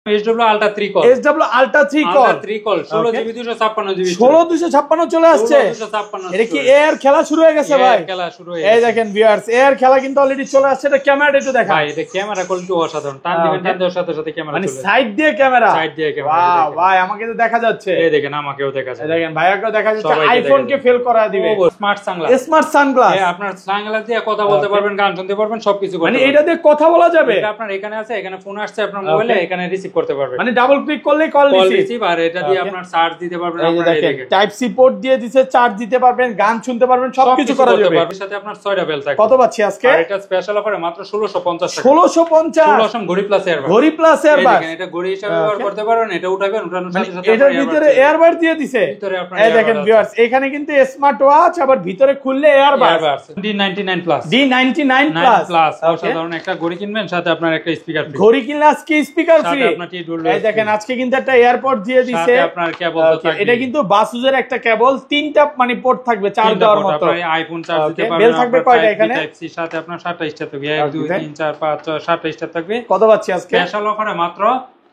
SW Ultra 3 call, SW Ultra 3 call, 3 call 16GB 256GB, 16256 চলে আসছে। এটা কি এর খেলা শুরু হয়ে গেছে ভাই? খেলা শুরু হয়ে এই দেখেন ভিউয়ার্স, এর খেলা কিন্তু অলরেডি চলে আসছে। এটা ক্যামেরাটা একটু দেখান ভাই, এটা ক্যামেরা কোয়ালিটি অসাধারণ। টান দিবেন, টান দেওয়ার সাথে সাথে ক্যামেরা মানে চলে যায়। সাইড দিয়ে ক্যামেরা, সাইড দিয়ে ক্যামেরা। ওয়াও ভাই, আমাকে তো দেখা যাচ্ছে। এই দেখেন, আমাকেও দেখা যাচ্ছে। এই দেখেন ভাইয়াকেও দেখা যাচ্ছে। আইফোন কে ফেল করা দিবে। স্মার্ট সানগ্লাস, স্মার্ট সানগ্লাস, আপনার সানগ্লাস দিয়ে কথা বলতে পারবেন, গান শুনতে পারবেন, সবকিছু করতে মানে পারবেন। এটা দিয়ে কথা বলা যাবে। এটা আপনার এখানে আছে, এখানে ফোন আসছে আপনার মোবাইলে, এখানে রিসিভ করতে পারবেন। মানে ডাবল ক্লিক করলেই কল রিসিভ, আর এটা দিয়ে আপনার চার্জ দিতে পারবেন। আপনারা দেখেন টাইপ সি পোর্ট দিয়ে দিয়েছে, চার্জ দিতে পারবেন, গান শুনতে পারবেন, সবকিছু করা যাবে। এর সাথে আপনার 6টা বেল থাকে। কত পাচ্ছি আজকে? আর এটা স্পেশাল অফারে মাত্র 1650 টাকা। 1650, 16 ঘড়ি প্লাস এয়ারবাড। ঘড়ি প্লাস এয়ারবাড। দেখেন, এটা ঘড়ি হিসেবে ব্যবহার করতে পারবেন, এটা উঠাবেন, উঠানোর সাথে সাথে এটার ভিতরে এয়ারবাড দিয়ে দিয়েছে। ভিতরে আপনার এই দেখেন ভিউয়ার্স, এখানে কিন্তু স্মার্ট ওয়াচ, আবার ভিতরে খুললে airbud. D99 plus, D99 plus অসাধারণ একটা ঘড়ি কিনবেন, সাথে আপনার একটা স্পিকার ফ্রি। ঘড়ি কিনলে আজকে স্পিকার ফ্রি। সাথে আপনার টি-ডব্লিউ। এই দেখেন, আজকে কিন্তু একটা এয়ারপড দিয়ে দিয়েছে, সাথে আপনার কেবল তো থাকবে। এটা কিন্তু বাসুজের একটা কেবল, তিনটা মানে পোর্ট থাকবে, চার্জ দেওয়ার মতো। আপনি আইফোন চার্জ দিতে পারবেন। বেল থাকবে কয়টা এখানে? টাইপ সি, সাথে আপনার 7টা স্টার থাকবে। 1 2 3 4 5 6 7টা স্টার থাকবে। কত পাচ্ছি আজকে? স্পেশাল অফারে মাত্র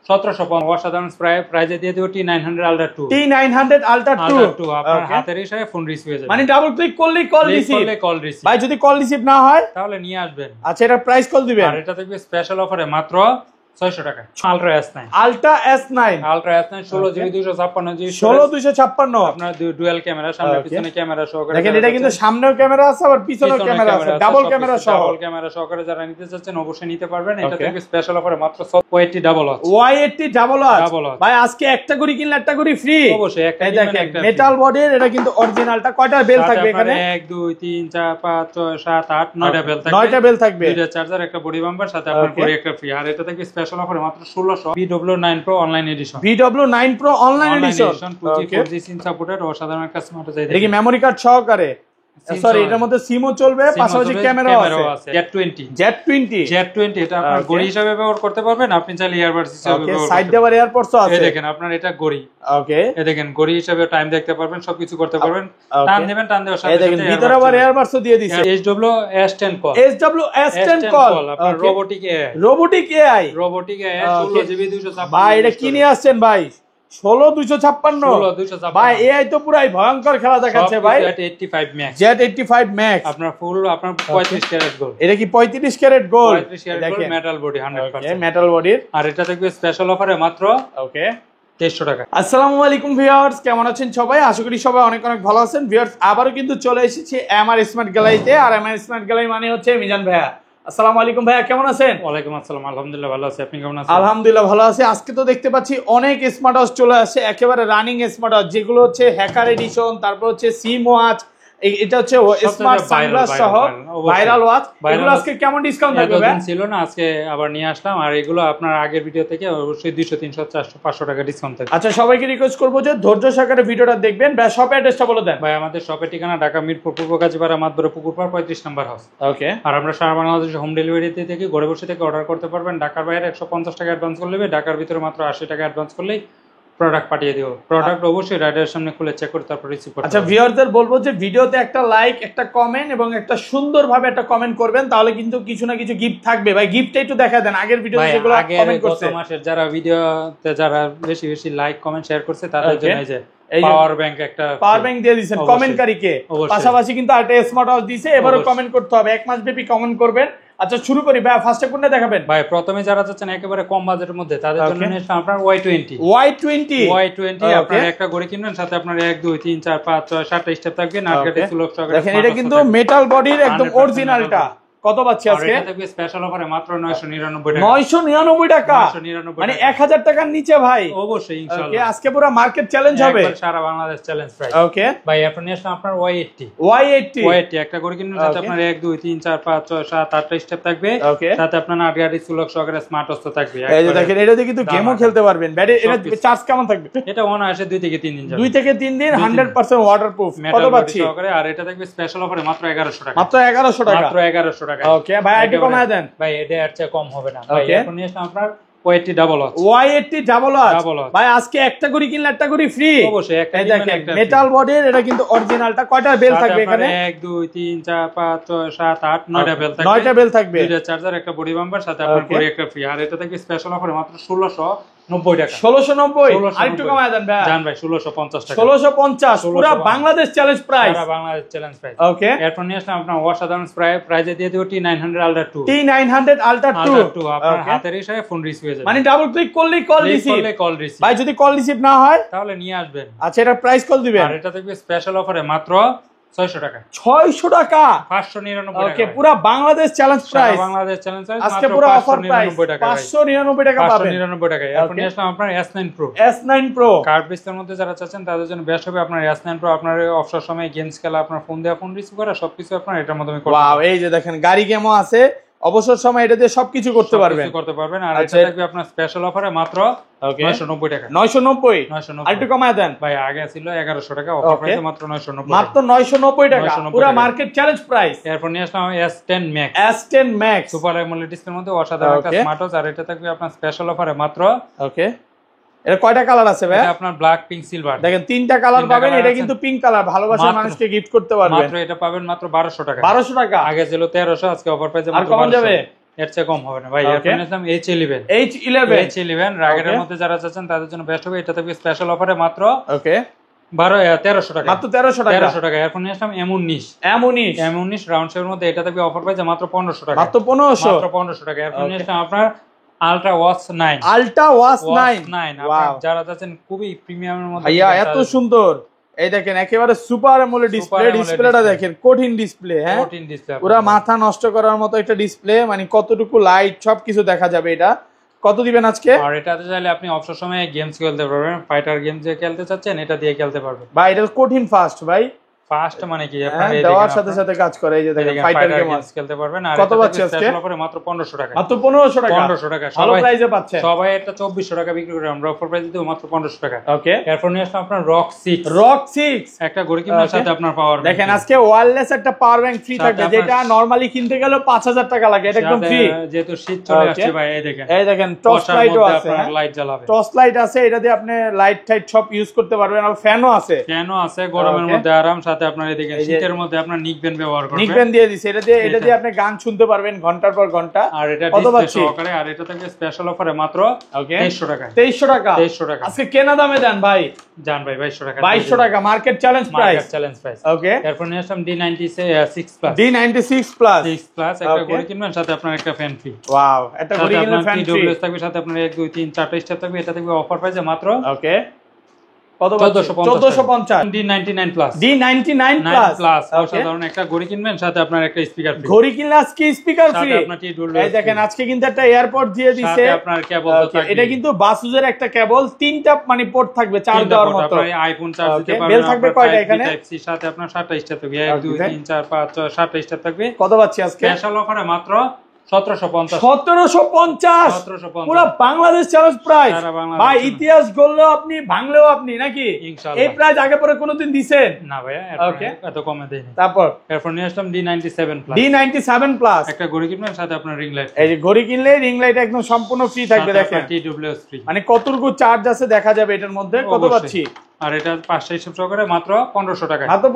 1750। অসাধারণ প্রাইজে দিয়ে দেব T900 Ultra 2। T900 Ultra 2 আপনার হাতের ইশারায় ফোন রিসিভ হয়ে যাবে। মানে ডাবল ক্লিক করলেই কল রিসিভ। ভাই যদি কল রিসিভ না হয় তাহলে নিয়ে আসবেন। আচ্ছা, এটা প্রাইস কল দিবেন। আর এটা থাকবে স্পেশাল অফারে মাত্র 600 টাকা। Ultra S9, Ultra S9, Ultra S9 16GB 256GB, 16256। আপনার ডুয়াল ক্যামেরা, সামনে পিছনে ক্যামেরা সহকারে। দেখেন, এটা কিন্তু সামনেও ক্যামেরা আছে, আবার পিছনেও ক্যামেরা আছে, ডাবল ক্যামেরা সহ। ডাবল ক্যামেরা সহকারে যারা নিতে চাচ্ছেন অবশ্যই নিতে পারবেন। এটা থাকবে স্পেশাল অফারে মাত্র Y80 double watch. Y80 double watch ভাই, আজকে একটা করে কিনলে একটা করে ফ্রি। অবশ্যই একটা কিনবেন একটা। মেটাল বডির, এটা কিন্তু অরিজিনালটা। কয়টা বেল থাকবে এখানে? 1 2 3 4 5 6 7 8 9টা বেল থাকবে। 9টা বেল থাকবে। দুইটা চার্জার, একটা বডি বাম্পার, সাথে আপনার ঘড়ি একটা ফ্রি। আর এটা থাকবে স্পেশাল অফারে মাত্র 1600। BW9 Pro online addition. BW9 Pro online addition 2G 4G SIM supported, অসাধারণ একটা স্মার্ট ওয়াচ। এটা কি মেমরি কার্ড সহকারে? সরি, এটার মধ্যে সিমও চলবে, পাশাপাশি ক্যামেরাও আছে। Z20 এটা আপনার ঘড়ি হিসেবে ব্যবহার করতে পারবেন, আপনি চাইলে ইয়ারবাডস হিসেবে ব্যবহার করতে পারবেন। সাইড দেওয়ার এয়ারপডসও আছে। এই দেখেন, আপনার এটা ঘড়ি। ওকে, এই দেখেন, ঘড়ি হিসেবে টাইম দেখতে পারবেন, সবকিছু করতে পারবেন। টান দিবেন, টান দেওয়ার সাথে সাথে এই দেখেন ভিতরে আবার এয়ারবাডসও দিয়ে দিয়েছে। SW S10 call, SW S10 call, আপনার রোবোটিক AI, 16GB 256। ভাই এটা কি নিয়ে আসছেন ভাই? 16256। ভাই এআই তো পুরাই ভয়ঙ্কর খেলা দেখাচ্ছে ভাই। Z85 Max আপনার ফুল, আপনার 35 ক্যারেট গোল্ড। এটা কি 35 carat gold? 35 carat gold, metal body 100%। Metal বডির। আর এটা থাকবে স্পেশাল অফারে মাত্র 2300 টাকা। আসসালামু আলাইকুম ভিউয়ার্স, কেমন আছেন সবাই? আশা করি সবাই অনেক অনেক ভালো আছেন। ভিউয়ার্স, আবারও কিন্তু চলে এসেছি এমআর স্মার্ট গ্যালারিতে। আর এমআর স্মার্ট গ্যালারি মানে হচ্ছে মিজান ভাইয়া। আসসালামু আলাইকুম ভাইয়া, কেমন আছেন? ওয়ালাইকুম আসসালাম, আলহামদুলিল্লাহ ভালো আছি। আপনি কেমন আছেন? আলহামদুলিল্লাহ ভালো আছি। আজকে তো দেখতে পাচ্ছি অনেক স্মার্ট ওয়াচ চলে আসছে, একেবারে রানিং স্মার্ট ওয়াচ, যেগুলো হচ্ছে হ্যাকার এডিশন, তারপর হচ্ছে সিম ওয়াচ, এটা হচ্ছে স্মার্ট সানগ্লাস সহ ভাইরাল ওয়াচ। এগুলো আজকে কেমন ডিসকাউন্ট থাকবে ভাই? ছিল না, আজকে আবার নিয়ে আসলাম। আর এগুলো আপনার আগের ভিডিও থেকে অবশ্যই 200 300 400 500 টাকা ডিসকাউন্ট থাকবে। আচ্ছা, সবাইকে রিকোয়েস্ট করবো যে ধৈর্য সহকারে ভিডিওটা দেখবেন। ভাই শপ অ্যাড্রেসটা বলে দেন। ভাই আমাদের শপের ঠিকানা ঢাকা মিরপুর পূর্ব কাজীপাড়া মাদবরে পুকুরপাড় 35 নম্বর হাউস। ওকে। আর আমরা সারা বাংলাদেশে হোম ডেলিভারি থেকে ঘরে বসে থেকে অর্ডার করতে পারবেন। ঢাকার বাইরে 150 টাকা অ্যাডভান্স করলে, ঢাকার ভিতরে মাত্র 80 টাকা অ্যাডভান্স করলেই প্রোডাক্ট পাঠিয়ে দেব। প্রোডাক্ট অবশ্যই রাইডারের সামনে খুলে চেক করে তারপর রিসিভ করতে। আচ্ছা, ভিউয়ারদের বলবো যে ভিডিওতে একটা লাইক, একটা কমেন্ট এবং একটা সুন্দরভাবে একটা কমেন্ট করবেন, তাহলে কিন্তু কিছু না কিছু গিফট থাকবে। ভাই গিফটটা একটু দেখা দেন। আগের ভিডিওতে যেগুলো কমেন্ট করছে, গত মাসের যারা ভিডিওতে যারা বেশি বেশি লাইক কমেন্ট শেয়ার করছে, তাদের জন্য এই যে পাওয়ার ব্যাংক, একটা পাওয়ার ব্যাংক দিয়ে দিয়েছেন কমেন্টকারীকে। পাশাপাশি কিন্তু একটা স্মার্ট ওয়াচ দিয়েছে। এবারও কমেন্ট করতে হবে, 1 মাস ব্যাপী কমেন্ট করবেন। আচ্ছা, শুরু করি ভাই। ফার্স্টে কোনটা দেখাবেন? ভাই প্রথমে যারা চাচ্ছেন একেবারে কম বাজেটের মধ্যে, তাদের জন্য নিয়েছি আপনার Y20 আপনার একটা ঘড়ি কিনবেন, সাথে আপনার 1 2 3 4 5 6 7টা স্টেপ থাকবে। নাটকাটি সুলভ সহকারে। দেখেন, এটা কিন্তু মেটাল বডির একদম অরিজিনালটা। কত পাচ্ছি আজকে? এটা থাকবে স্পেশাল অফারে মাত্র 999 টাকা। 999 টাকা, মানে 1000 টাকার নিচে ভাই। অবশ্যই ইনশাআল্লাহ আজকে পুরো মার্কেট চ্যালেঞ্জ হবে, একবার সারা বাংলাদেশ চ্যালেঞ্জ প্রাইস। ওকে ভাই আপনি নিয়ে আসেন আপনার Y80 একটা করে কিনুন, সাথে আপনার 1 2 3 4 5 6 7 8টা স্টেপ থাকবে, সাথে আপনার নাটগাড়ি সুলভ সহকারে স্মার্ট ওয়াচ থাকবে। এই যে দেখেন, এটা দিয়ে কিন্তু গেমও খেলতে পারবেন। ব্যাটারি এটা চার্জ কেমন থাকবে? এটা অন আসে 2 থেকে 3 দিন যাবে। 2 থেকে 3 দিন 100% ওয়াটারপ্রুফ। কত পাচ্ছি সহকারে? আর এটা থাকবে স্পেশাল অফারে মাত্র 1100 টাকা। মাত্র 1100 টাকা, মাত্র 1100 টাকা। ওকে ভাই, একটু কমায় দেন ভাই। এটা এর চেয়ে কম হবে না ভাই। এখন নিয়ে আসলাম আপনার Y80 ডাবল ওয়াচ। ভাই আজকে একটা করে কিনলে একটা করে ফ্রি। অবশ্যই একটা দেখেন, মেটাল বডির, এটা কিন্তু অরিজিনালটা। কয়টা বেল থাকবে এখানে? 1 2 3 4 5 6 7 8 9টা বেল থাকবে। 9টা বেল থাকবে, দুইটা চার্জার, একটা বডি বাম্পার, সাথে আপনার ঘড়ি একটা ফ্রি। আর এটা থাকবে স্পেশাল অফারে মাত্র 90 টাকা 1690 আরেকটু কমায় দেন ভাই জান ভাই 1650 টাকা 1650 পুরো বাংলাদেশ চ্যালেঞ্জ প্রাইস সারা বাংলাদেশ চ্যালেঞ্জ প্রাইস ওকে এরপর নিয়ে আসলাম আপনার অসাধারণ প্রাইজে দিয়ে দেব T900 Ultra 2 T900 Ultra 2 আপনার হাতের ইশারায় ফোন রিসিভ হয়ে যাবে মানে ডাবল ক্লিক করলেই কল রিসিভ ভাই যদি কল রিসিভ না হয় তাহলে নিয়ে আসবেন আচ্ছা এটা প্রাইস কল দিবেন আর এটা থাকবে স্পেশাল অফারে মাত্র 600 টাকা 600 টাকা 599 টাকা ওকে পুরো Bangladesh challenge price Bangladesh challenge price আজকে পুরো অফার প্রাইস 599 টাকা পাবেন 599 টাকা এরপর নিয়ে আসলাম আপনার S9 Pro S9 Pro card বেসের মধ্যে যারা চাচ্ছেন তাদের জন্য বেস্ট হবে আপনার S9 Pro আপনার অবসর সময়ে গেমস খেলা আপনার ফোন দেওয়া ফোন রিসিভ করা সবকিছু আপনার এটার মাধ্যমে করতে ওয়াও এই যে দেখেন গাড়ি গেমও আছে অবসর সময় এটা দিয়ে সবকিছু করতে পারবেন আর এটা থাকবে আপনার স্পেশাল অফারে মাত্র 990 টাকা 990 আরেকটু কমায় দেন ভাই আগে ছিল 1100 টাকা অফার প্রাইসে মাত্র 990 মাত্র 990 টাকা পুরো মার্কেট চ্যালেঞ্জ প্রাইস এরপর নিয়ে আসলাম S10 Max S10 Max super AMOLED ডিসপ্লের মধ্যে অসাধারণ একটা স্মার্ট ওয়াচ আর এটা থাকবে আপনার স্পেশাল অফারে মাত্র ওকে এটা কয়টা কালার আছে ভাই এটা আপনার ব্ল্যাক পিঙ্ক সিলভার দেখেন তিনটা কালার পাবেন এটা কিন্তু পিঙ্ক কালার ভালোবাসার মানুষকে গিফট করতে পারবেন মাত্র এটা পাবেন মাত্র 1200 টাকা 1200 টাকা আগে ছিল 1300 আজকে অফার প্রাইসে মাত্র 1200 যাবে এর চেয়ে কম হবে না ভাই এরপর নিলাম H11 রাগের মধ্যে যারা চাচ্ছেন তাদের জন্য বেস্ট হবে এটা থাকবে স্পেশাল অফারে মাত্র ওকে 1300 টাকা মাত্র 1300 টাকা এরপর নিয়ে আসলাম M19 রাউন্ড শেপের মধ্যে এটা থাকবে অফার প্রাইসে মাত্র 1500 টাকা মাত্র 1500 টাকা এরপর নিয়ে আসলাম আপনার আলট্রা ওয়াচ 9 আপনারা যারা চাচ্ছেন খুবই প্রিমিয়ামের মধ্যে ভাইয়া এত সুন্দর এই দেখেন একেবারে সুপার অ্যামোলেড ডিসপ্লেটা দেখেন কঠিন ডিসপ্লে হ্যাঁ পুরো মাথা নষ্ট করার মতো একটা ডিসপ্লে মানে কতটুকু লাইট সবকিছু দেখা যাবে এটা কত দিবেন আজকে আর এটাতে চাইলে আপনি অবসর সময়ে গেমস খেলতে পারবেন ফাইটার গেম যে খেলতে চাচ্ছেন এটা দিয়ে খেলতে পারবেন ভাই এটা কঠিন ফাস্ট ভাই ফাস্ট মানে কি আপনারা এই দেওয়ার সাথে সাথে কাজ করে এই যে দেখেন ফাইটার গেম খেলতে পারবেন আর কত পাচ্ছেন আজকে অফারে মাত্র 1500 টাকা মাত্র 1500 টাকা 1500 টাকা ভালো প্রাইসে পাচ্ছেন সবাই এটা 2400 টাকা বিক্রি করে আমরা অফার প্রাইসে দেব মাত্র 1500 টাকা ওকে এরপর নিয়ে আসলাম আপনার রক 6 একটা ঘড়ি কিনার সাথে আপনার পাওয়ার দেখেন আজকে ওয়্যারলেস একটা পাওয়ার ব্যাংক ফ্রি থাকবে যেটা নরমালি কিনতে গেলে 5000 টাকা লাগে এটা একদম ফ্রি যেহেতু শীত চলে আসছে ভাই এই দেখেন টর্চ লাইটও আছে লাইট জ্বালাবে টর্চ লাইট আছে এটা দিয়ে আপনি লাইট টাইট সব ইউজ করতে পারবেন আর ফ্যানও আছে গরমের মধ্যে আরাম সাথে আপনার এই দেখেন শীতের মধ্যে আপনার নিকবেন ব্যবহার করবেন নিকবেন দিয়ে দিছে এটা দিয়ে আপনি গান শুনতে পারবেন ঘন্টার পর ঘন্টা আর এটা ডিসপ্লে সহকারে আর এটা থাকবে স্পেশাল অফারে মাত্র 2300 টাকা 2300 টাকা আজকে কেনা দামে দেন ভাই জান ভাই 2200 টাকা 2200 টাকা মার্কেট চ্যালেঞ্জ প্রাইস ওকে এরপর নিয়ে আসলাম D96 প্লাস D96 প্লাস একটা ঘড়ি কিনবেন সাথে আপনার একটা ফ্যান ফ্রি ওয়াও একটা ঘড়ি কিনলে ফ্যান ফ্রি থাকবে সাথে আপনার 1 2 3 4টা স্টার থাকবে এটা থাকবে অফার প্রাইসে মাত্র ওকে কত 1450 D99 প্লাস অসাধারণ একটা ঘড়ি কিনবেন সাথে আপনার একটা স্পিকার ফ্রি ঘড়ি কিনলে আজকে স্পিকার ফ্রি এই দেখেন আজকে কিন্তু একটা এয়ারপড দিয়ে দিয়েছে সাথে আপনার কেবল থাকবে এটা কিন্তু বাসুজের একটা কেবল তিনটা মানে পোর্ট থাকবে চার্জ দেওয়ার মতো আপনি আইফোন চার্জ দিতে পারবেন বেল থাকবে কয়টা এখানে টাইপ সি সাথে আপনার 7টা স্টার থাকবে 1 2 3 4 5 6 7টা স্টার থাকবে কত পাচ্ছি আজকে স্পেশাল অফারে মাত্র 1750 পুরো বাংলাদেশ চ্যালেঞ্জ প্রাইস ভাই ইতিহাস গড়লেও আপনি ভাঙলেও আপনি নাকি এই প্রাইস আগে পরে কোনোদিন দিবেন না ভাইয়া এত কমে দেয়নি তারপর এরপর নিয়ে আসলাম D97 প্লাস একটা ঘড়ি কিনবেন সাথে আপনার রিং লাইট এই যে ঘড়ি কিনলে রিং লাইট একদম সম্পূর্ণ ফ্রি থাকবে দেখেন TWS ফ্রি মানে কতটুকু চার্জ আছে দেখা যাবে এটার মধ্যে কত পাচ্ছি আর এটা 5টা হিসাব সহকারে মাত্র 1500 টাকা মাত্র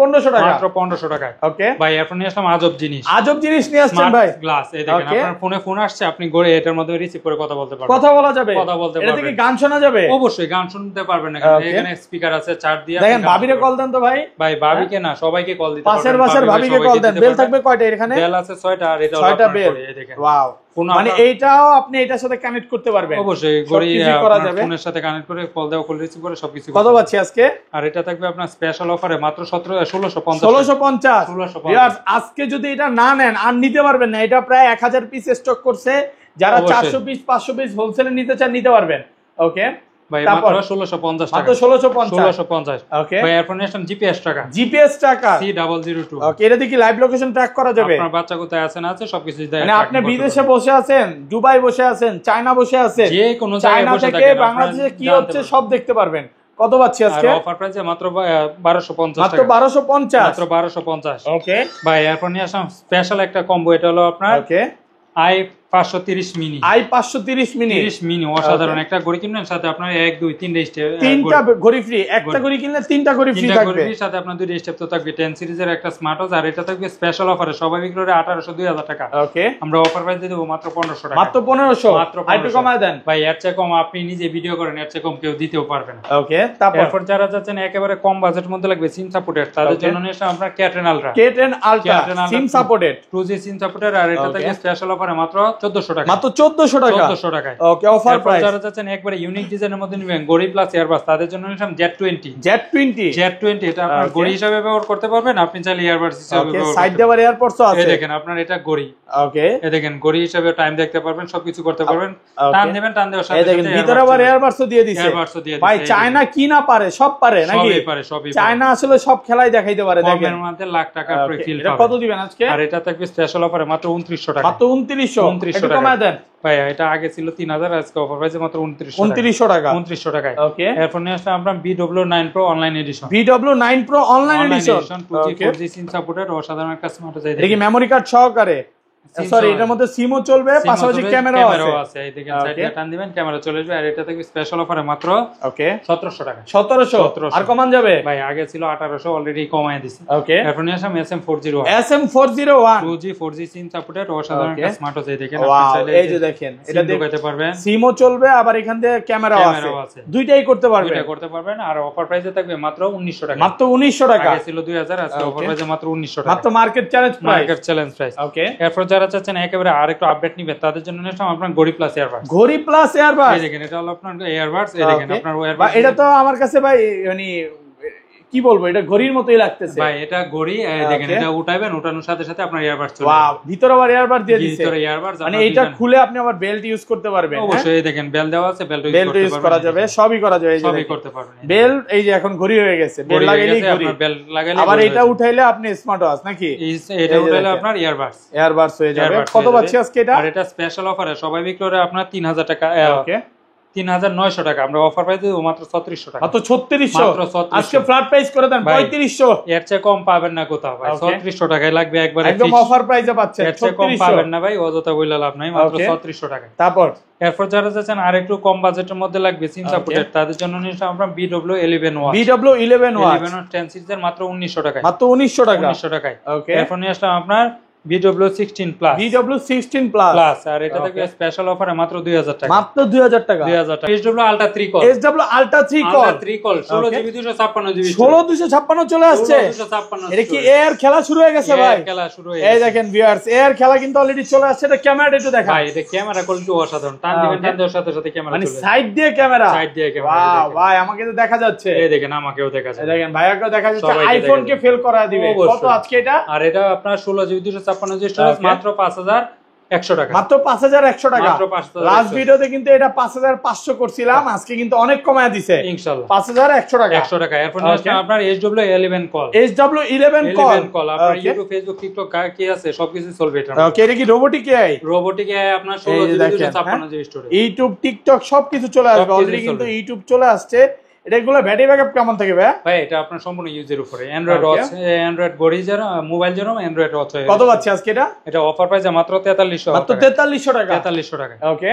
1500 টাকা ওকে ভাই এখন নিয়ে আসলাম আজব জিনিস নিয়ে আসছেন ভাই গ্লাস এই দেখেন আপনার ফোন আসছে আপনি ঘরে এটার মধ্যে রিসিভ করে কথা বলতে পারবেন কথা বলা যাবে এটা থেকে গান শোনা যাবে অবশ্যই গান শুনতে পারবেন এখানে স্পিকার আছে চার্জ দিয়ে দেখেন ভাবিরে কল দেন তো ভাই ভাবিকে না সবাইকে কল দিতে পারবেন পাশের ভাবিকে কল দেন বেল থাকবে কয়টা এখানে বেল আছে 6টা আর এটা 6টা বেল ওয়াও মানে এইটাও আপনি এটার সাথে কানেক্ট করতে পারবেন অবশ্যই ঘড়ি ফোনের সাথে কানেক্ট করে কল দাও কল রিসিভ করে সবকিছু কত পাচ্ছি আজকে আর এটা থাকবে আপনার স্পেশাল অফারে মাত্র 1650 আজকে যদি এটা না নেন আর নিতে পারবেন না এটা প্রায় 1000 পিস স্টক করছে যারা 400 পিস 500 পিস হোলসেলে নিতে চান নিতে পারবেন ওকে ভাই মাত্র 1650 টাকা মাত্র 1650 ওকে ভাই এরপর নেশন জিপিএস টাকা C002 ওকে এটা কি লাইভ লোকেশন ট্র্যাক করা যাবে আপনার বাচ্চা কোথায় আছে না আছে সবকিছু দেয় মানে আপনি বিদেশে বসে আছেন দুবাই বসে আছেন চায়না বসে আছেন যে কোনো জায়গায় বসে থেকে বাংলাদেশে কি হচ্ছে সব দেখতে পারবেন কত পাচ্ছি আজকে আর অফার প্রাইসে মাত্র 1250 মাত্র 1250 মাত্র 1250 ওকে ভাই এরপর নিয়ে আসলাম স্পেশাল একটা কম্বো এটা হলো আপনার ওকে 530 মিনি i530 মিনি 30 মিনি অসাধারণ একটা ঘড়ি কিনবেন, সাথে আপনার 1 2 3 স্টেপ, তিনটা ঘড়ি ফ্রি, একটা ঘড়ি কিনলে তিনটা ঘড়ি ফ্রি থাকবে, সাথে আপনার 2 স্টেপ তো থাকবে। 10 সিরিজের একটা স্মার্ট ওয়াচ, আর এটা থাকবে স্পেশাল অফারে সবাই বিক্রি করে 1800 2000 টাকা। ওকে, আমরা অফার প্রাইস দিয়ে দেব মাত্র 1500 টাকা। মাত্র 1500, মাত্র একটু কমায় দেন ভাই। এর চেয়ে কম আপনি নিজে ভিডিও করেন, এর চেয়ে কম কেউ দিতেও পারবে না। ওকে, তারপর যারা যাচ্ছেন একেবারে কম বাজেটের মধ্যে লাগবে সিম সাপোর্টেড, তাদের জন্য নিয়ে আসলাম আপনার K10 Ultra। K10 Ultra sim supported 2G sim supported, আর এটা থেকে স্পেশাল অফারে মাত্র 1400 টাকা। মাত্র 1400 টাকা, 1400 টাকায়। ওকে, অফার প্রাইস। যারা যাচ্ছেন একবারে ইউনিক ডিজাইনের মধ্যে নেবেন ঘড়ি প্লাস ইয়ারবাস, তাদের জন্য নিলাম Z20। Z20 এটা আপনার ঘড়ি হিসেবে ব্যবহার করতে পারবেন, আপনি চাইলে ইয়ারবাস হিসেবে ব্যবহার করতে পারবেন। সাইড দেওয়ার এয়ারপডসও আছে, এই দেখেন আপনার এটা ঘড়ি। ওকে, এই দেখেন ঘড়ি হিসেবে টাইম দেখতে পারবেন, সবকিছু করতে পারবেন। টান দেবেন, টান দেওয়ার সাথে এই দেখেন ভিতরে আবার এয়ারবাসও দিয়ে দিয়েছে। ভাই চায়না কি না পারে, সব পারে নাকি? সবই পারে, সবই পারে। চায়না আসলে সব খেলাই দেখাইতে পারে। দেখেন কমের মধ্যে লাখ টাকা প্রফিল এটা কত দিবেন আজকে? আর এটা থাকবে স্পেশাল অফারে মাত্র 2900 টাকা। মাত্র 2900 টাকা কমায় দেন ভাই। এটা আগে ছিল 3000, আজকে অফার প্রাইসে মাত্র 2900 টাকা। 2900 টাকায়। ওকে, এরপর নিয়ে আসলাম আমরা BW9 Pro online addition. BW9 Pro online addition 2G 4G SIM supported, অসাধারণ একটা স্মার্ট ওয়াচ। এটা কি মেমরি কার্ড সহকারে? সরি, এটার মধ্যে সিমও চলবে, পাশাপাশি ক্যামেরাও আছে। এই দেখেন সাইডে টান দিবেন, ক্যামেরা চলে আসবে। আর এটা থেকে স্পেশাল অফারে মাত্র ওকে 1700 টাকা। 1700 আর কমান যাবে ভাই? আগে ছিল 1800, অলরেডি কমায় দিছি। ওকে, এরপর নিয়ে আসলাম SM401। SM401 2G 4G SIM supported, অসাধারণ একটা স্মার্ট ওয়াচ। এই দেখেন আপনি চাইলে এই যে দেখেন এটা দেখাতে পারবেন, সিমও চলবে, আবার এখান থেকে ক্যামেরাও আছে, দুইটাই করতে পারবেন। আর অফার প্রাইসে থাকবে মাত্র 1900 টাকা। মাত্র 1900 টাকা, আগে ছিল 2000, আজকে অফার প্রাইসে মাত্র 1900 টাকা। মাত্র মার্কেট চ্যালেঞ্জ প্রাইস। ওকে, এরপর যারা চাচ্ছেন একেবারে আরেকটু আপডেট নিবেন, তাদের জন্য নিলাম আপনার ঘড়ি প্লাস এয়ারবাস। ঘড়ি প্লাস এয়ারবাস, এই দেখেন এটা হলো আপনার এয়ারবাস। এই দেখেন আপনার এয়ারবাস। এটা তো আমার কাছে ভাই মানে কি বলবো, এটা ঘড়ির মতোই লাগতেছে ভাই। এটা ঘড়ি, এই দেখেন এটা উঠাইবেন, উঠানোর সাথে সাথে আপনার এয়ারবাস চলে ওয়াও, ভিতরে আবার এয়ারবাস দিয়ে দিয়েছে। ভিতরে এয়ারবাস, মানে এটা খুলে আপনি আবার বেল্ট ইউজ করতে পারবেন। অবশ্যই দেখেন বেল দেওয়া আছে, বেল্ট ইউজ করা যাবে, সবই করা যাবে, সবই করতে পারবেন। বেল এই যে এখন ঘড়ি হয়ে গেছে, বেল লাগাইলেই ঘড়ি, বেল লাগাইলে আবার এটা উঠাইলে আপনি স্মার্ট ওয়াচ নাকি? এটা উঠাইলে আপনার এয়ারবাস হয়ে যাবে। কত পাচ্ছি আজকে এটা? আর এটা স্পেশাল অফারে সবাই বিক্রি করে আপনার 3000 টাকা। ওকে, 3900 টাকা। আমরা অফার প্রাইস দেব মাত্র 3600 টাকা। মাত্র 3600, আজকে ফ্ল্যাট প্রাইস করে দেন 3500। এর চেয়ে কম পাবেন না কোথাও ভাই। 3600 টাকায় লাগবে একবারে, একদম অফার প্রাইসে পাচ্ছেন। এর চেয়ে কম পাবেন না ভাই, অযথা বইলা লাভ নাই, মাত্র 3600 টাকা। তারপর এরপর যারা যাচ্ছেন আর একটু কম বাজেটের মধ্যে লাগবে সিম সাপোর্টেড, তাদের জন্য নিলাম আমরা BW11 ওয়াচ। BW11 ওয়াচ 10 সিরিজের মাত্র 1900 টাকায়। মাত্র 1900 টাকা। 1900 টাকায়। ওকে, এরপর নিয়ে আসলাম আপনার BW16 প্লাস। BW16 প্লাস, আর এটা থেকে স্পেশাল অফারে মাত্র 2000 টাকা। মাত্র 2000 টাকা। 2000 টাকা। SW Ultra 3 call. SW Ultra 3 call. 3 call 16GB 256GB। 16256 চলে আসছে। 256। এটা কি এর খেলা শুরু হয়ে গেছে ভাই? খেলা শুরু হয়ে এই দেখেন ভিউয়ার্স, এর খেলা কিন্তু অলরেডি চলে আসছে। এটা ক্যামেরাটা একটু দেখান ভাই। এটা ক্যামেরা কোয়ালিটি অসাধারণ, টান দিবেন, টান দেওয়ার সাথে সাথে ক্যামেরা মানে চলে যাবে। সাইড দিয়ে ক্যামেরা, সাইড দিয়ে ক্যামেরা। ওয়াও ভাই, আমাকে তো দেখা যাচ্ছে। এই দেখেন আমাকেও দেখা যাচ্ছে। এই দেখেন ভাইয়াকেও দেখা যাচ্ছে। আইফোন কে ফেল করা দিবে। কত আজকে এটা? আর এটা আপনার 16GB 256GB স্টোরেজ, মাত্র 5100 টাকা। মাত্র 5100 টাকা। লাস্ট ভিডিওতে কিন্তু এটা 5500 করছিলাম, আজকে কিন্তু অনেক কমায় দিছে ইনশাআল্লাহ। 5100 টাকা। 100 টাকা। এরপর আপনার SW11 কল। SW11 call. আপনার ইউটিউব, ফেসবুক, টিকটক কি আছে সবকিছু চলবে এটা। ওকে, এটা কি রোবোটিক এআই? রোবোটিক এআই আপনার 16GB 256GB storage. YouTube, TikTok সবকিছু চলে আসবে। অলরেডি কিন্তু ইউটিউব চলে আসছে। এটাগুলো ব্যাটারি ব্যাকআপ কেমন থাকে ভাই? এটা আপনার সম্পূর্ণ ইউজের উপরে। অ্যান্ড্রয়েড ওয়াচ, অ্যান্ড্রয়েড ঘড়ি যারা মোবাইল জন্য অ্যান্ড্রয়েড ওয়াচ। কত পাচ্ছি আজকে এটা? এটা অফার প্রাইসে মাত্র 4300 মাত্র 4300 টাকা। 4300 টাকা। ওকে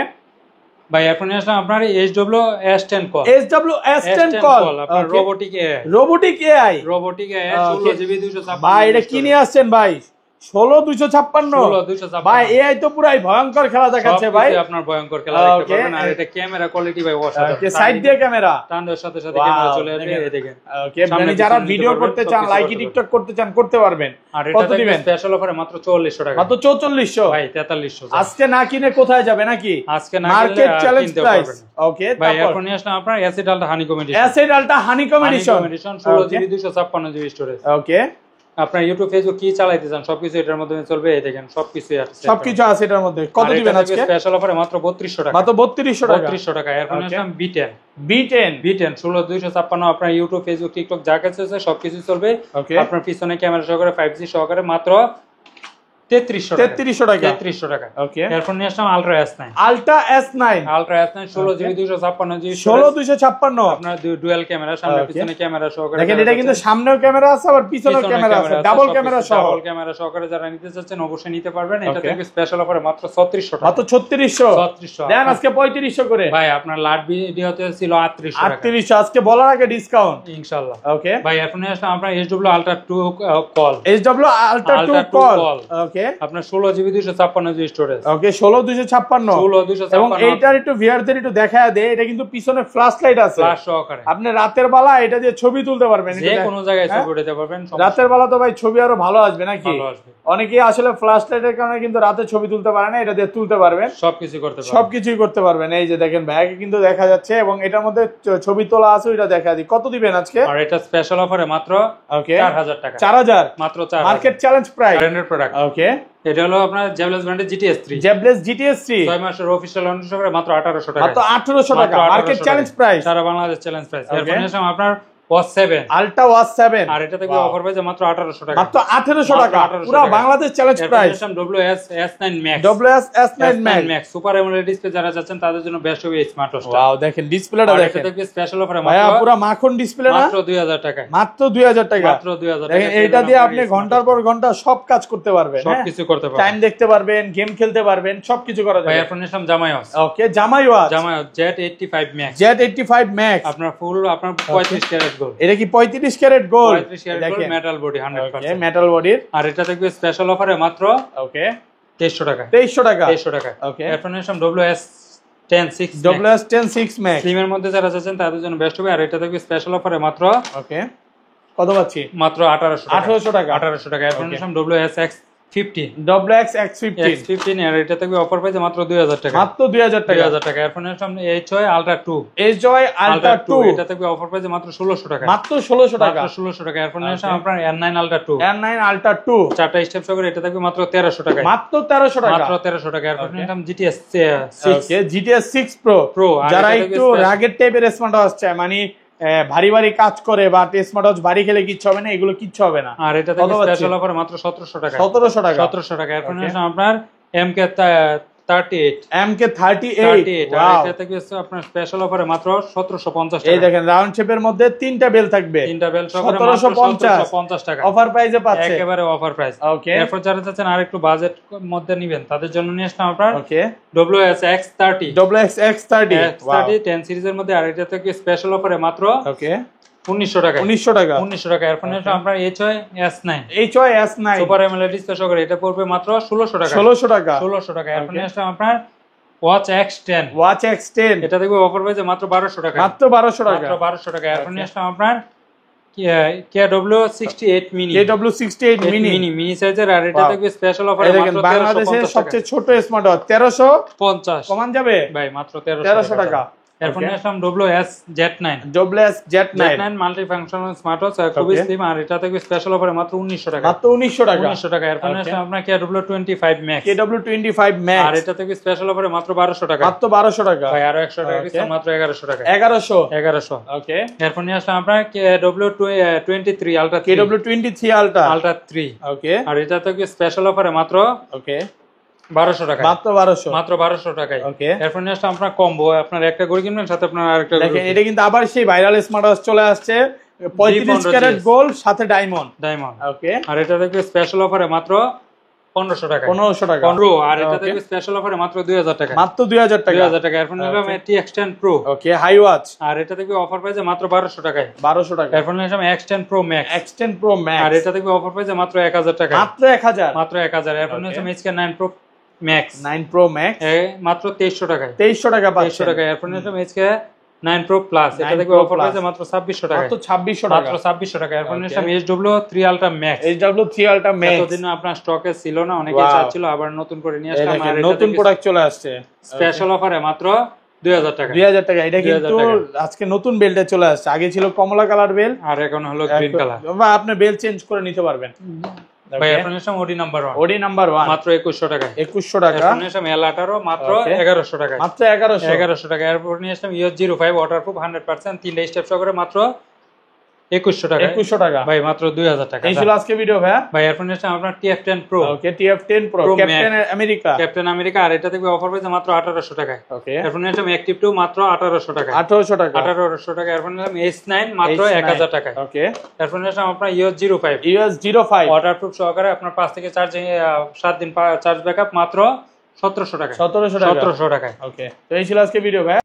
ভাই, এখন আসলে আপনার SW-S10 কল। SW-S10 কল আপনার রোবোটিক এআই। 16GB 256। ভাই এটা কি নিয়ে আসছেন ভাই? 16256। ভাই এআই তো পুরাই ভয়ঙ্কর খেলা দেখাচ্ছে ভাই। আপনার ভয়ঙ্কর খেলা দেখতে পাবেন। আর এটা ক্যামেরা কোয়ালিটি ভাই অসাধারণ। ওকে, সাইড দিয়ে ক্যামেরা, টান দেওয়ার সাথে সাথে ক্যামেরা চলে আসবে। এই দেখেন। ওকে, মানে যারা ভিডিও করতে চান, লাইকি টিকটক করতে চান, করতে পারবেন। আর এটা দিবেন স্পেশাল অফারে মাত্র 4400 টাকা। মাত্র 4400 ভাই। 4300। আজকে না কিনে কোথায় যাবে নাকি? আজকে না মার্কেট চ্যালেঞ্জ প্রাইস। ওকে, ভাই এখন নিয়ে আসলাম আপনার acid ultra honeycomb edition. Acid ultra honeycomb edition 16GB 256GB storage. Okay, আপনার ইউটিউব, ফেসবুক কি চালাইতে চান সবকিছু এটার মধ্যে চলবে। এই দেখেন সবকিছু আছে, সবকিছু আছে এটার মধ্যে। কত দিবেন আজকে? স্পেশাল অফারে মাত্র 3200 টাকা। মাত্র 3200 টাকা। 3200 টাকা। এরপর আসলাম B10 16256। আপনার ইউটিউব, ফেসবুক, টিকটক যা কিছু আছে সবকিছু চলবে। আপনার পিছনে ক্যামেরা সহকারে 5G সহকারে মাত্র 3300 টাকা 3300 টাকা। ওকে, এরপর নিয়ে আসলাম ultra S9। Ultra S9 16 GB 256 GB 16 আপনার ডুয়াল ক্যামেরা, সামনে পিছনে ক্যামেরা সহকারে। দেখেন এটা কিন্তু সামনেও ক্যামেরা আছে আবার পিছনেও ক্যামেরা আছে, ডাবল ক্যামেরা সহ। ডাবল ক্যামেরা সহকারে যারা নিতে চাচ্ছেন অবশ্যই নিতে পারবেন। এটা থেকে স্পেশাল অফারে মাত্র 3600 টাকা। মাত্র 3600 দেন আজকে 3500 করে। ভাই আপনার লাট ভিডিওতে ছিল 3800 টাকা। 3800 আজকে বলার আগে ডিসকাউন্ট ইনশাআল্লাহ। ওকে ভাই এখন নিয়ে আসলাম আপনার SW Ultra 2 call. SW Ultra 2 call okay, আপনার 16 জিবি 256 জিবি স্টোরেজ। ওকে 16 256 এবং এইটার একটু ভিআরদের একটু দেখায় দেয়, এটা কিন্তু পিছনে ফ্ল্যাশ লাইট আছে, ফ্ল্যাশ সহকারে। আপনি রাতের বেলা এটা দিয়ে ছবি তুলতে পারবেন, যে কোনো জায়গায় ছবি উঠাতে পারবেন। রাতের বেলা তো ভাই ছবি আরো ভালো আসবে নাকি? ভালো আসবে। অনেকেই আসলে ফ্ল্যাশ লাইটের কারণে কিন্তু রাতে ছবি তুলতে পারে না, এটা দিয়ে তুলতে পারবেন, সবকিছু করতে পারবেন, সবকিছুই করতে পারবেন। এই যে দেখেন ব্যাগে কিন্তু দেখা যাচ্ছে এবং এটার মধ্যে ছবি তোলা আছে, ওইটা দেখা দিই। কত দিবেন আজকে? আর এটা স্পেশাল অফারে মাত্র ওকে 4000 টাকা। 4000 মাত্র 4000 market challenge price branded product. Okay, এটা হলো আপনার জেবলেস ব্র্যান্ডের GTS 3 জেবলেস GTS 3 6 মাসের অফিশিয়াল লঞ্চ করে মাত্র 1800 টাকা। মাত্র 1800 টাকা মার্কেট চ্যালেঞ্জ প্রাইস, সারা বাংলাদেশ চ্যালেঞ্জ প্রাইস। এরপর নিলাম আপনার ওয়াচ 7 আলট্রা ওয়াচ 7 আর এটা থেকে অফার প্রাইস মাত্র 1800 টাকা। মাত্র 1800 টাকা পুরো Bangladesh challenge price. WS S9 Max S9 Max super AMOLED display যারা চাচ্ছেন তাদের জন্য বেস্ট হবে স্মার্ট ওয়াচ। ওয়াও দেখেন ডিসপ্লেটা দেখেন, এটা থেকে স্পেশাল অফারে ভাইয়া পুরো মাখন ডিসপ্লে না, মাত্র 2000 টাকা। মাত্র 2000 টাকা। মাত্র 2000 টাকা। দেখেন এটা দিয়ে আপনি ঘন্টার পর ঘন্টা সব কাজ করতে পারবেন, সবকিছু করতে পারবেন, টাইম দেখতে পারবেন, গেম খেলতে পারবেন, সবকিছু করা যাবে। ভাই এখন নিলাম জামাই ওয়াচ। ওকে জামাই watch Z85 Max Z85 Max আপনার ফুল আপনার 35 ক্যারেট গোল্ড। এটা কি 35 carat gold? 35 carat gold metal body 100%। Okay metal বডির। আর এটা থেকে স্পেশাল অফারে মাত্র ওকে 2300 টাকা। 2300 টাকা 2300 টাকা। ওকে এরপর নিলাম WS10 6 WS10 6 Max স্লিমের মধ্যে যারা চাচ্ছেন তাদের জন্য বেস্ট হবে। আর এটা থেকে স্পেশাল অফারে মাত্র ওকে কত পাচ্ছি? মাত্র 1800 টাকা। 1800 টাকা। এরপর নিলাম WSX50 X15 আর এটা থেকে অফার পাইছে মাত্র 2000 টাকা। মাত্র 2000 টাকা। 2000 টাকা। এরপর নিলাম HY Ultra 2 Ultra 2 এটা থেকে অফার পাইছে মাত্র 1600 টাকা। মাত্র 1600 টাকা। মাত্র 1600 টাকা। এরপর নিলাম আপনার R9 Ultra 2 Ultra 2 চারটা স্টেপ সহকারে এটা থাকবে মাত্র 1300 টাকা। মাত্র 1300 টাকা। মাত্র 1300 টাকা। এরপর নিলাম GTS 6 ওকে GTS 6 Pro যারা একটু রাগের টাইপের স্মার্ট ওয়াচ চায়, মানে ভারী ভারী কাজ করে বা স্মার্ট ওয়াচ ভারী খেলে কিচ্ছু হবে না, এগুলো কিচ্ছু হবে না। আর এটা থেকে স্পেশাল অফার মাত্র 1700 টাকা। 1700 টাকা। 1700 টাকা। এরপর নিলাম আপনার MK38 MK38 আর এটা থেকে আপনার স্পেশাল অফারে মাত্র 1750 টাকা। এই দেখেন রাউন্ড শেপের মধ্যে তিনটা বেল থাকবে, তিনটা বেল সহকারে 1750 টাকা অফার প্রাইসে পাচ্ছে, একেবারে অফার প্রাইস। ওকে এরপর যারা চাচ্ছেন আর একটু বাজেট মধ্যে নেবেন তাদের জন্য নিয়ে আসলাম আপনার ওকে WSX30 WSX30 10 সিরিজের মধ্যে। আর এটা থেকে স্পেশাল অফারে মাত্র ওকে 1900 টাকা। 1900 টাকা। 1900 টাকা। এরপর আপনার HY S9 super AMOLED display সহকারে এটা পড়বে মাত্র 1600 টাকা। 1600 টাকা। 1600 টাকা। এরপর আপনার ওয়াচ X10 এটা দেখবে অফার পেয়েছে মাত্র 1200 টাকা। মাত্র 1200 টাকা। মাত্র 1200 টাকা। এরপর আপনার KW68 মিনি KW68 মিনি সাইজের। আর এটা দেখবে স্পেশাল অফারে মাত্র 1350 টাকা। বাংলাদেশের সবচেয়ে ছোট স্মার্ট ওয়াচ 1350 কমান যাবে ভাই মাত্র 1300 টাকা। এরপর আসলাম WSZ9 multi functional smart watch খুবই স্লিম। আর এটা থেকে স্পেশাল অফারে মাত্র 1900 টাকা। মাত্র 1900 টাকা। 1900 টাকা। এরপর আসলাম আপনার KW25 Max আর এটা থেকে স্পেশাল অফারে মাত্র 1200 টাকা। মাত্র 1200 টাকা। ভাই আরো 100 টাকা ডিসকাউন্ট মাত্র 1100 টাকা। 1100 ওকে। এরপর আসলাম আপনার KW23 Ultra KW23 Ultra 3 ওকে। আর এটা থেকে স্পেশাল অফারে মাত্র ওকে 1200 টাকা। মাত্র 1200 মাত্র 1200 টাকায়। ওকে। এরপর আসলে আপনার কম্বো, আপনার একটা গড়ি কিনবেন সাথে আপনার আরেকটা গড়ি। দেখেন এটা কিন্তু আবার সেই ভাইরাল স্মার্ট ওয়াচ চলে আসছে 35 ক্যারেট গোল্ড সাথে ডায়মন্ড ওকে। আর এটা থেকে স্পেশাল অফারে মাত্র 1500 টাকা। 1500 টাকা 15। আর এটা থেকে স্পেশাল অফারে মাত্র 2000 টাকা। মাত্র 2000 টাকা। 2000 টাকা। এরপর নিলাম TX10 Pro ওকে হাই ওয়াচ। আর এটা থেকে অফার পাইছে মাত্র 1200 টাকায়। 1200 টাকা। এরপর নিলাম X10 Pro Max আর এটা থেকে অফার পাইছে মাত্র 1000 টাকা। মাত্র 1000 মাত্র 1000। এরপর নিলাম HK9 Pro Max 9 Pro Max মাত্র 2300 টাকায়। 2300 টাকা পাচ্ছেন। 2300 টাকা। এরপর নিলাম HK9 Pro Plus এটা থেকে অফার পাইছে মাত্র 2600 টাকা। মাত্র 2600 টাকা। মাত্র 2600 টাকা। এরপর নিলাম SW3 Ultra Max এতদিন আপনার স্টকে ছিল না, অনেকে চাচ্ছিল, আবার নতুন করে নিয়ে আসলাম। আর নতুন প্রোডাক্ট চলে আসছে স্পেশাল অফারে মাত্র 2000 টাকা। 2000 টাকা। এটা কিন্তু আজকে নতুন বেলটা চলে আসছে, আগে ছিল কমলা কালার বেল আর এখন হলো গ্রিন কালার। বা আপনি বেল চেঞ্জ করে নিতে পারবেন। ভাই আপনার নাম ওডি নাম্বার 1 মাত্র 2100 টাকা। 2100 টাকা। এরপর নিয়ে আসলাম L18 মাত্র 1100 টাকা। মাত্র 1100 টাকা। এরপর নিয়ে আসলাম EOS 05 ওয়াটারপ্রুফ 100% তিনটা স্টেপ সহকারে মাত্র 2100 টাকা। 2100 টাকা ভাই মাত্র 2000 টাকা। এই ছিল আজকে ভিডিও ভাই। ভাই এরপর নিচ্ছে আপনার TF10 Pro। Okay TF10 Pro Captain America. Captain America, আর এটা থেকে অফার পেয়েছে মাত্র 1800 টাকায়। ওকে এরপর নিচ্ছে অ্যাক্টিভ 2 মাত্র 1800 টাকা। 1800 টাকা 1800 টাকা। এরপর নিলাম S9 মাত্র 1000 টাকায়। ওকে এরপর নিলাম আপনার EOS 05। EOS 05 ওয়াটারপ্রুফ সহকারে আপনার 5 থেকে 7 দিন চার্জ ব্যাকআপ মাত্র 1700 টাকা। 1700 টাকা 1700 টাকায়। ওকে তো এই ছিল আজকে ভিডিও ভাই।